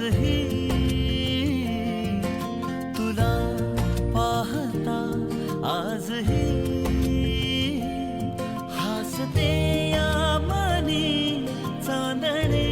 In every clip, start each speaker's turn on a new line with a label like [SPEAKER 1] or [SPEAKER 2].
[SPEAKER 1] आजही तुला पाहता आजही हसते या मनी चांदणे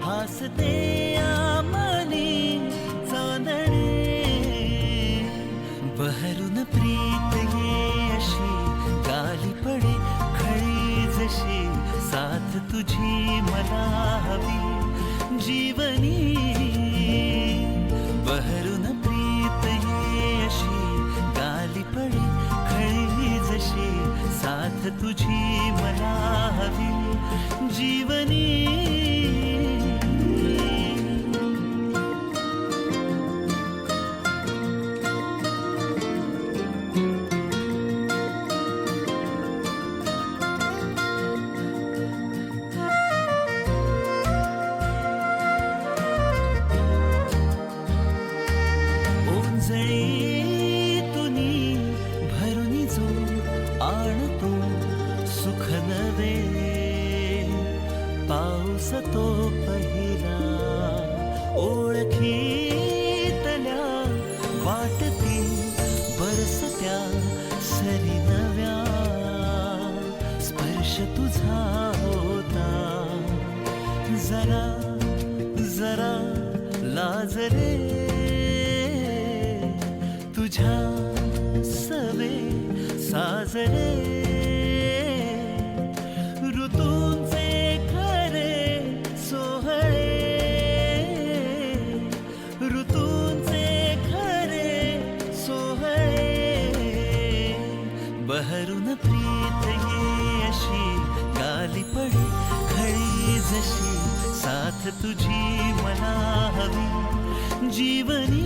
[SPEAKER 1] हसते या मनी चांदणे बहरून प्रीत ये अशी गाली पडे खळी जशी साथ तुझी मला हवी जीवनी बहरून प्रीत ये अशी गाली पडे खळी जशी साथ तुझी मला हवी जीवनी तुनी भरुनी जो आणतो सुख नवे पाऊस तो पहिला ओळखीतल्या वाटती बरसत्या सरी नव्या स्पर्श तुझा होता जरा जरा लाजरे तुझ्या सवे साजरे ऋतूंचे खरे सोहळे ऋतूंचे खरे सोहळे बहरून प्रीत ये अशी गाली पडे खळी जशी साथ तुझी मला हवी जीवनी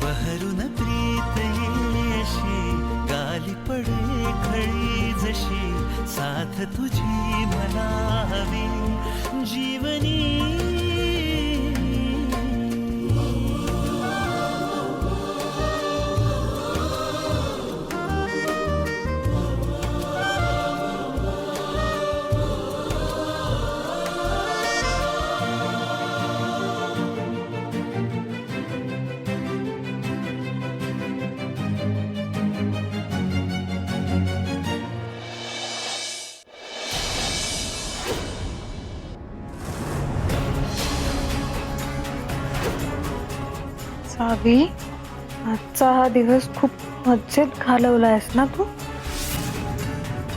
[SPEAKER 1] बहरून प्रीत ये अशी गाली पडे खळी जशी साथ तुझी मला हवी जीवनी
[SPEAKER 2] सावी, आजचा हा दिवस खूप मजेत घालवलायस ना तू.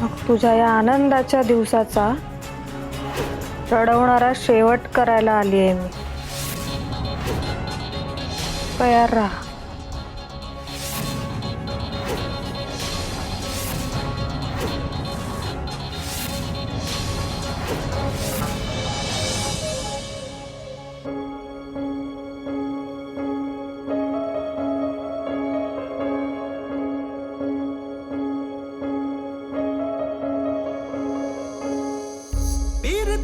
[SPEAKER 2] मग तुझ्या या आनंदाच्या दिवसाचा रडवणारा शेवट करायला आली आहे मी. तयार राहा.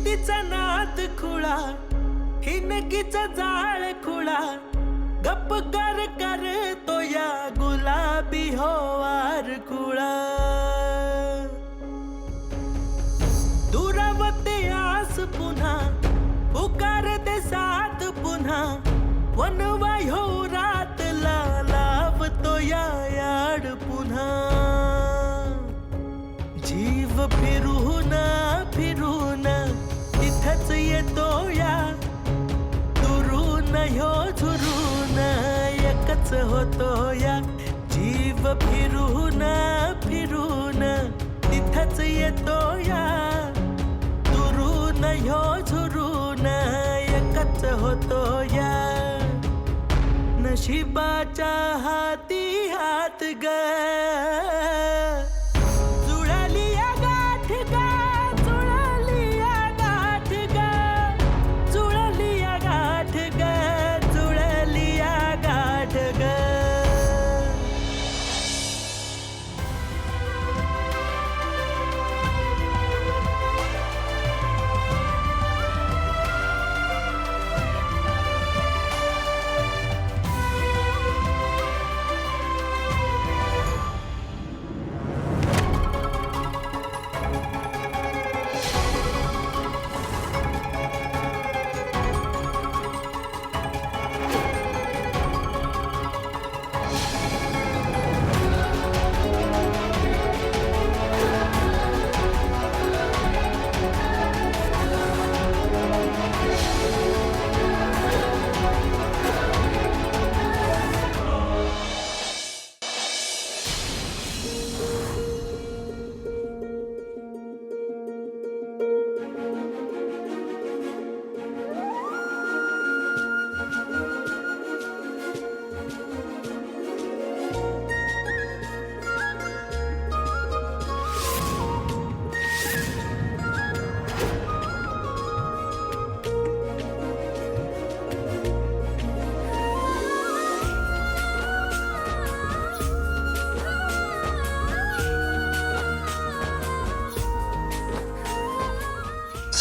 [SPEAKER 1] तिचा नाद खुळा हिनकीचा जाळ खुळा गप्प कर तो या गुलाबी होवार खुळा दुरावते आस पुन्हा पुकार दे साथ पुन्हा वनवाय हो रात लावतो या याड पुन्हा जीव फिरून फिरून तिथंच येतो या दुरून ह्यो झुरून एकच होतो या जीव फिरून फिरून तिथंच येतो या दुरून ह्यो झुरून एकच होतो या नशिबाच्या हाती हात ग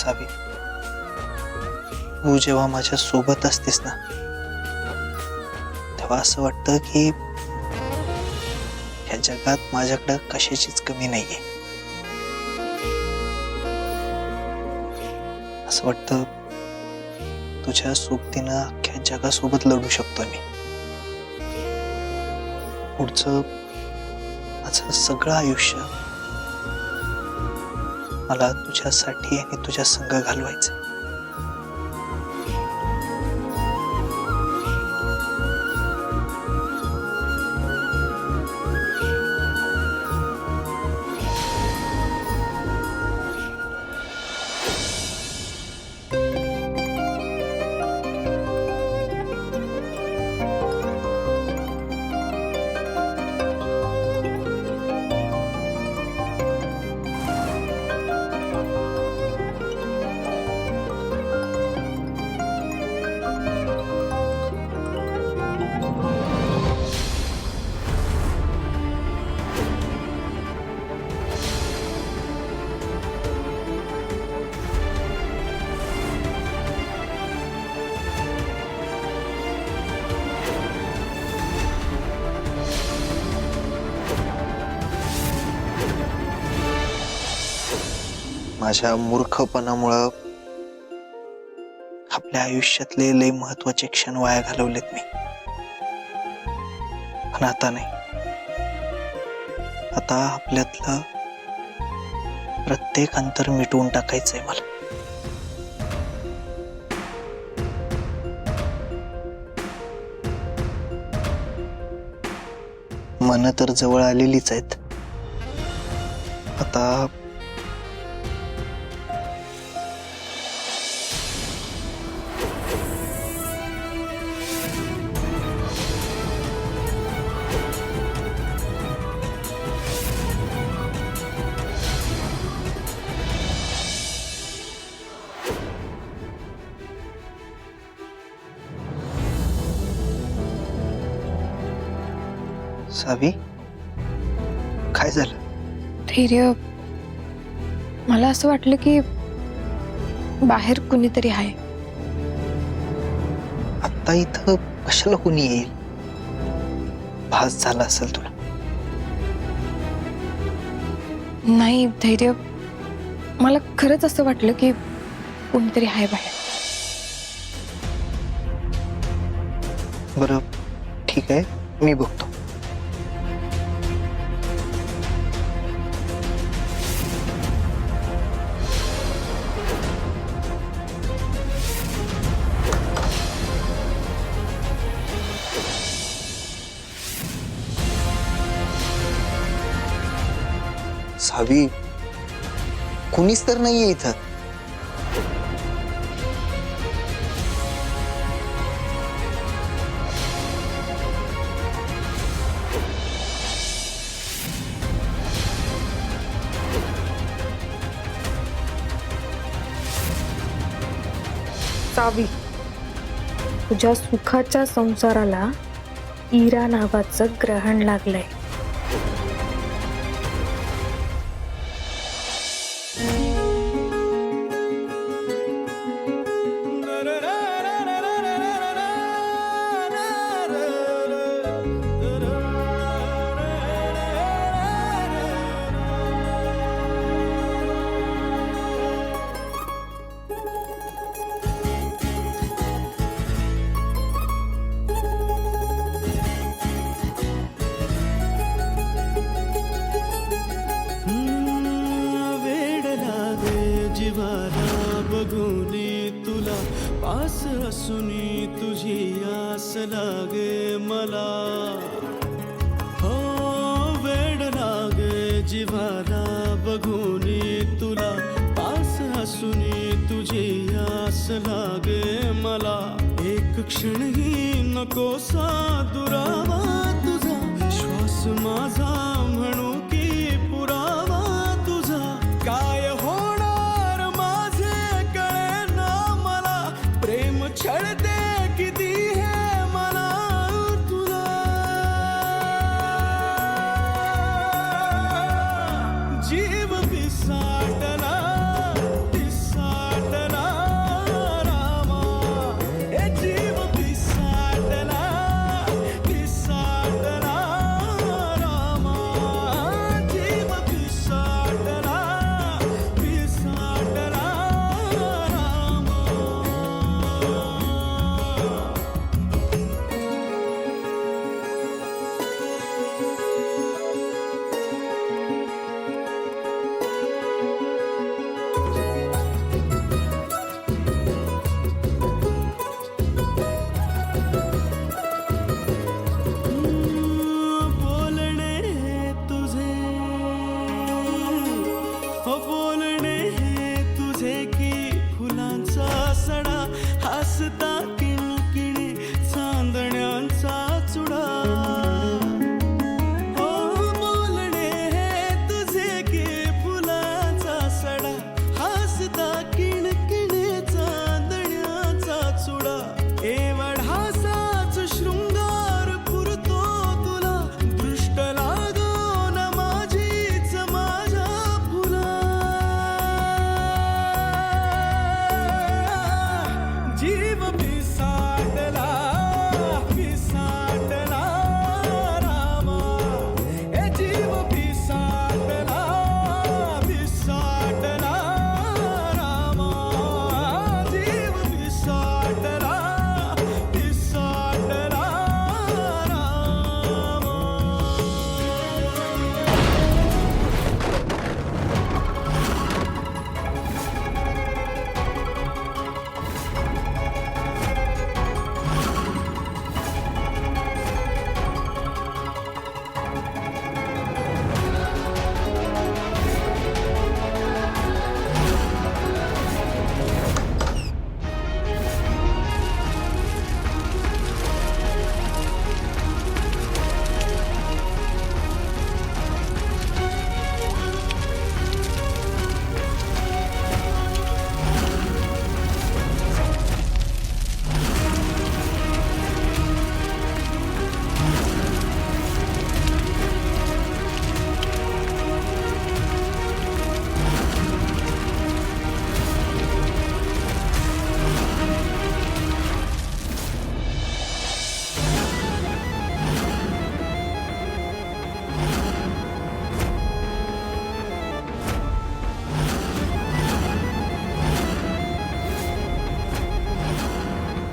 [SPEAKER 3] सावी, तू जेव्हा माझ्या सोबत असतेस ना, तेव्हा असं वाटतं की ह्या जगात माझ्याकडे कशाचीच कमी नाहीये. असं वाटतं तुझ्या सोबतीनं अख्ख्या जगासोबत लढू शकतो मी. पुढचं माझं सगळं आयुष्य मला तुझ्यासाठी आणि तुझ्या संग घालवायचं. माझ्या मूर्खपणामुळं आपल्या आयुष्यातले लय महत्वाचे क्षण वाया घालवलेत मी. पण आता नाही. आता आपल्यातलं प्रत्येक अंतर मिटवून टाकायचंय मला. मन तर जवळ आलेलीच आहेत. आता सावी, काय झालं?
[SPEAKER 2] धैर्य, मला असं वाटलं की बाहेर कुणीतरी आहे.
[SPEAKER 3] आता इथं कशाला कोणी येईल? भास झाला असेल तुला.
[SPEAKER 2] नाही धैर्य, मला खरंच असं वाटलं की कोणीतरी आहे बाहेर.
[SPEAKER 3] बरं ठीक आहे, मी बघतो. सावी, कुणीच तर नाहीये इथं.
[SPEAKER 2] सावी, तुझ्या सुखाच्या संसाराला इरा नावाचं ग्रहण लागलंय.
[SPEAKER 1] जीवाला बघूनी तुला पास असूनी तुझी आस लागे मला. हो वेड लागे जीवाला बघूनी तुला पास असूनी तुझी आस लागे मला. एक क्षणही नकोसा दुरावा तुझा श्वास माझा म्हणू की पुरावा तुझा. काय होणार माझे कळेना मला, प्रेम छळते किती हे मला तुला. जीव पिसाटला पिसाटला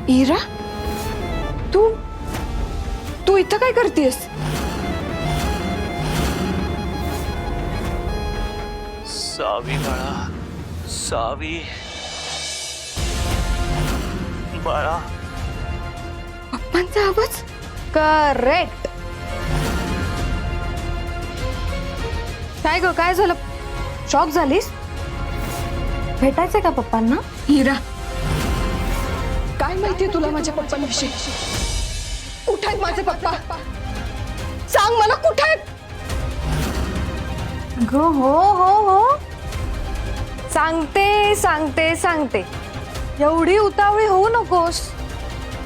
[SPEAKER 4] इरा, तू तू इथं काय करतेस?
[SPEAKER 1] सावी बाळा, सावी बाळा.
[SPEAKER 4] पप्पांचा आवाज.
[SPEAKER 2] करेक्ट. काय ग, काय झालं? शॉक झालीस? भेटायचंय का पप्पांना?
[SPEAKER 4] इरा, काय माहितीये तुला माझ्या पप्पांविषयी? कुठे आहेत माझे पप्पा? सांग मला, कुठे आहेत?
[SPEAKER 2] ग हो हो हो, सांगते सांगते सांगते. एवढी उतावळी होऊ नकोस.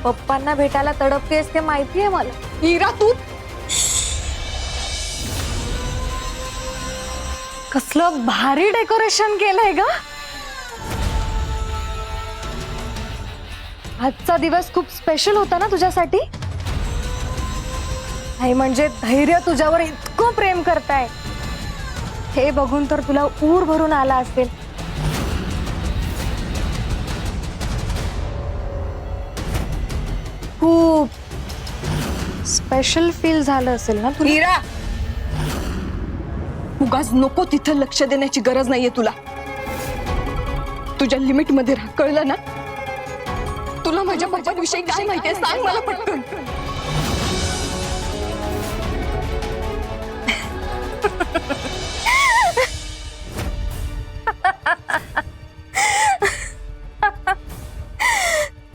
[SPEAKER 2] पप्पांना भेटायला तडपतेस ते माहितीये मला.
[SPEAKER 4] इरा, तू
[SPEAKER 2] कसलं भारी डेकोरेशन केलंय ग. आजचा दिवस खूप स्पेशल होता ना तुझ्यासाठी. आई म्हणजे धैर्य तुझ्यावर इतकं प्रेम करताय हे बघून तर तुला ऊर भरून आला असेल. खूप स्पेशल फील झालं असेल ना तुला.
[SPEAKER 4] इरा, उगाच नको तिथं लक्ष देण्याची गरज नाहीये तुला. तुझ्या लिमिट मध्ये राहा, कळलं ना? तुला माझ्या पप्पांविषयी काय माहितीये? सांग मला पटकन.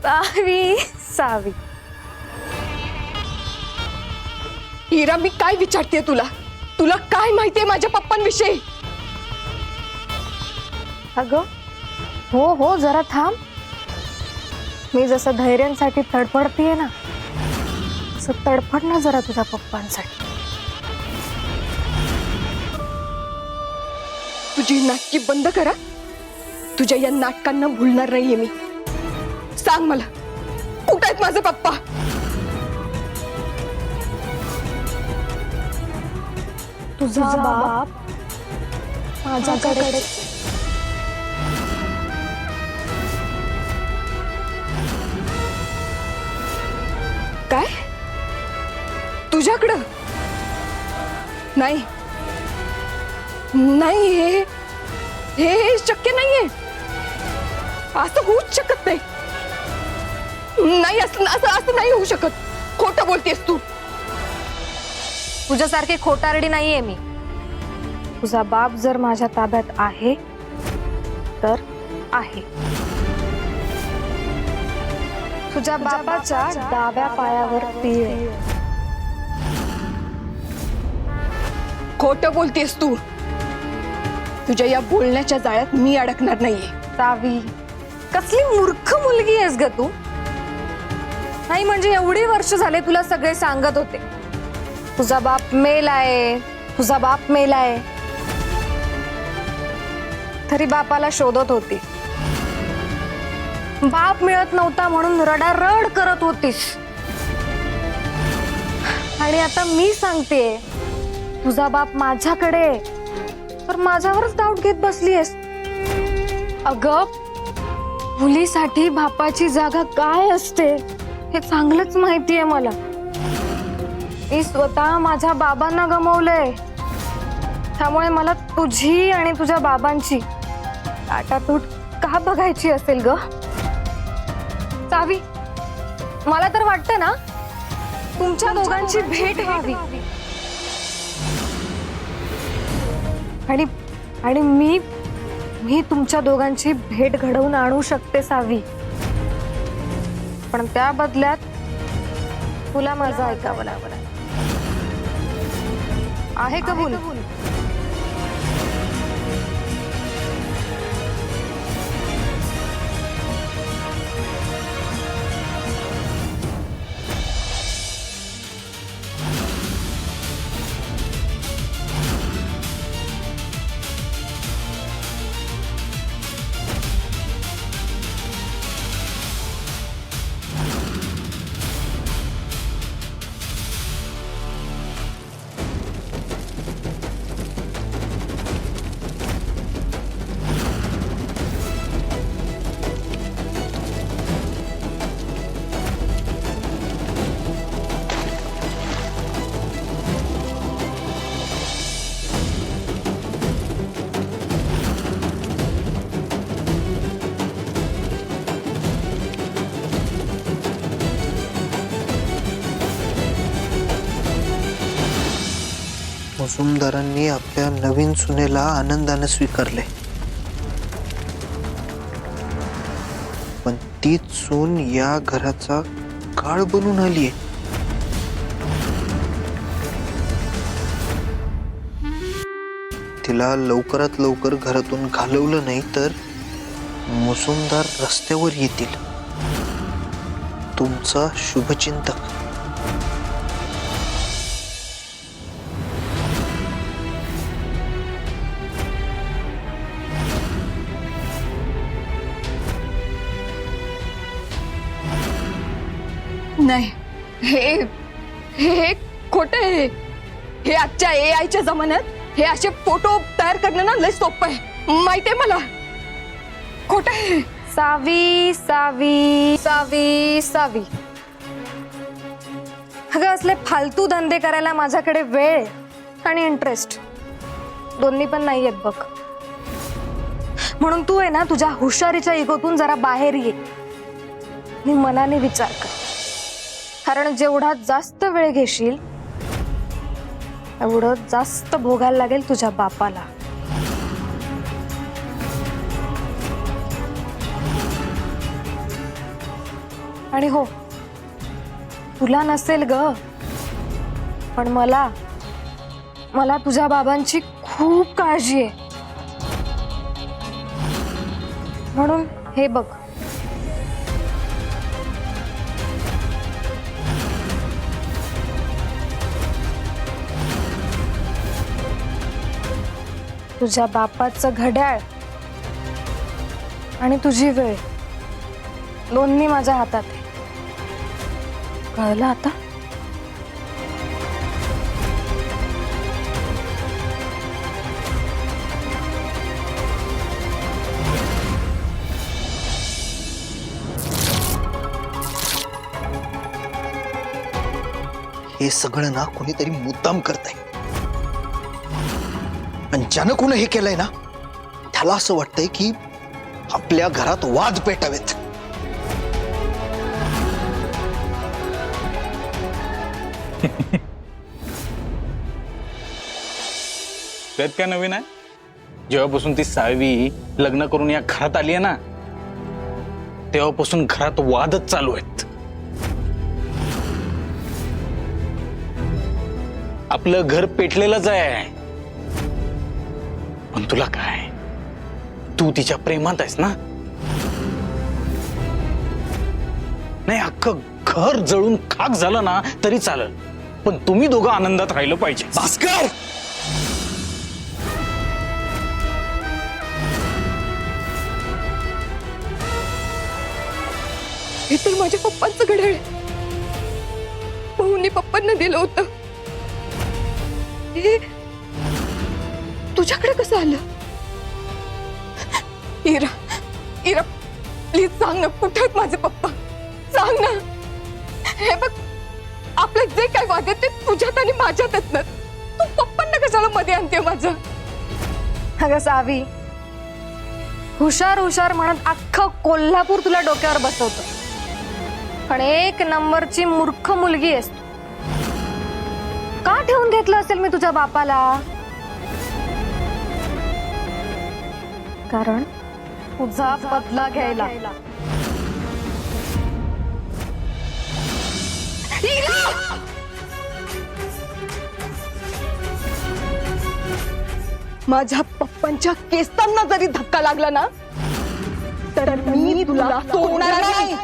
[SPEAKER 2] सावी सावी.
[SPEAKER 4] इरा, मी काय विचारतेय तुला? तुला काय माहितीये माझ्या पप्पांविषयी?
[SPEAKER 2] अगं हो हो, जरा थांब. मी जसं धैर्यांसाठी तडफडतीये ना, तसं तडफड ना जरा तुझ्या पप्पांसाठी.
[SPEAKER 4] तुझी नाटकी बंद करा. तुझ्या या नाटकांना भुलणार नाहीये मी. सांग मला, कुठे आहेत माझे पप्पा?
[SPEAKER 2] तुझा बाप माझ्याकडे.
[SPEAKER 4] काय? तुझ्याकडं? नाही नाही, हे शक्य नाहीये. असं होऊच शकत नाही. नाही, असं नाही होऊ शकत. खोटं बोलतेस तू.
[SPEAKER 2] तुझ्यासारखी खोटारडी नाहीये मी. तुझा बाप जर माझ्या ताब्यात आहे तर आहे. तुझ्या बाबाच्या डाव्या पायावर तीळ आहे.
[SPEAKER 4] खोटं बोलतेस तू. तुझ्या या बोलण्याच्या जाळ्यात मी अडकणार नाहीये.
[SPEAKER 2] सावी, कसली मूर्ख मुलगी आहेस ग तू. नाही म्हणजे एवढी वर्ष झाले तुला सगळे सांगत होते तुझा बाप मेलाय, तुझा बाप मेलाय, तरी बापाला शोधत होती. बाप मिळत नव्हता म्हणून रडारड करत होतीस. आणि आता मी सांगते तुझा बाप माझ्याकडे, तर माझ्यावरच डाऊट घेत बसलीयस. अगं, मुलीसाठी बापाची जागा काय असते हे चांगलंच माहितीये मला. मी स्वतः माझ्या बाबांना गमावलंय. त्यामुळे मला तुझी आणि तुझ्या बाबांची ताटातूट का बघायची असेल ग. सावी, मला तर वाटतं ना तुमच्या दोघांची भेट व्हावी. आणि आणि मी तुमच्या दोघांची भेट घडवून आणू शकते सावी. पण त्या बदल्यात तुला माझं ऐकावं लागलं. आहे कबूल?
[SPEAKER 3] मुजुमदारांनी आपल्या नवीन सुनेला आनंदाने स्वीकारले, पण तीच सून या घराचा काळ बनून आलीये. तिला लवकरात लवकर घरातून घालवलं नाही तर मुजुमदार रस्त्यावर येतील. तुमचा शुभचिंतक.
[SPEAKER 4] नाही, हे हे खोटं आहे. हे आजच्या AI च्या जमान्यात हे असे फोटो तयार करणं ना लय सोपं आहे, माहितीये मला. खोटं आहे.
[SPEAKER 2] सावी सावी सावी सावी, अगं असले फालतू धंदे करायला माझ्याकडे वेळ आणि इंटरेस्ट दोन्ही पण नाही आहेत बघ. म्हणून तू आहे ना तुझ्या हुशारीच्या इगोतून जरा बाहेर ये आणि मनाने विचार कर. कारण जेवढा जास्त वेळ घेशील एवढं जास्त भोगायला लागेल तुझ्या बापाला. आणि हो, तुला नसेल ग, पण मला मला तुझ्या बाबांची खूप काळजी आहे. म्हणून हे बघ, तुझ्या बापाचं घड्याळ आणि तुझी वेळ दोन्ही माझ्या हातात आहे. कळलं आता?
[SPEAKER 3] हे सगळं ना कोणीतरी मुद्दाम करतंय. आणि ज्यानं कोण हे केलंय ना त्याला असं वाटतंय की आपल्या घरात वाद पेटावेत.
[SPEAKER 5] त्यात काय नवीन आहे? जेव्हापासून ती सावी लग्न करून या घरात आली आहे ना तेव्हापासून घरात वादच चालू आहेत. आपलं घर पेटलेलंच आहे. पण तुला काय, तू तिच्या प्रेमात आहेस ना? नाही, अख्खं घर जळून खाक झालं ना तरी चालेल, पण तुम्ही दोघं आनंदात राहिलं पाहिजे.
[SPEAKER 3] भास्कर,
[SPEAKER 4] हे तर माझ्या पप्पांचं घड्याळ आहे. भाऊनी पप्पांना दिलं होतं. हे तुझ्याकडे कसं आलं? इरा, इरा प्लीज सांग ना, कुठे आहेत माझे पप्पा? सांग ना. हे बघ, आपले जे काय वाद आहेत ते तुझ्यात आणि माझ्यात आहेत ना. तू पप्पांना कशाला मध्ये आणते माझं?
[SPEAKER 2] अगं सावी, हुशार हुशार म्हणत अख्खं कोल्हापूर तुला डोक्यावर बसवतं, पण एक नंबरची मूर्ख मुलगी आहेस तू. का ठेवून घेतलं असेल मी तुझ्या बापाला? कारण तुझा बदला घ्यायला.
[SPEAKER 4] माझ्या पप्पांच्या केसांना जरी धक्का लागला ना तर मी तुला सोडणार नाही.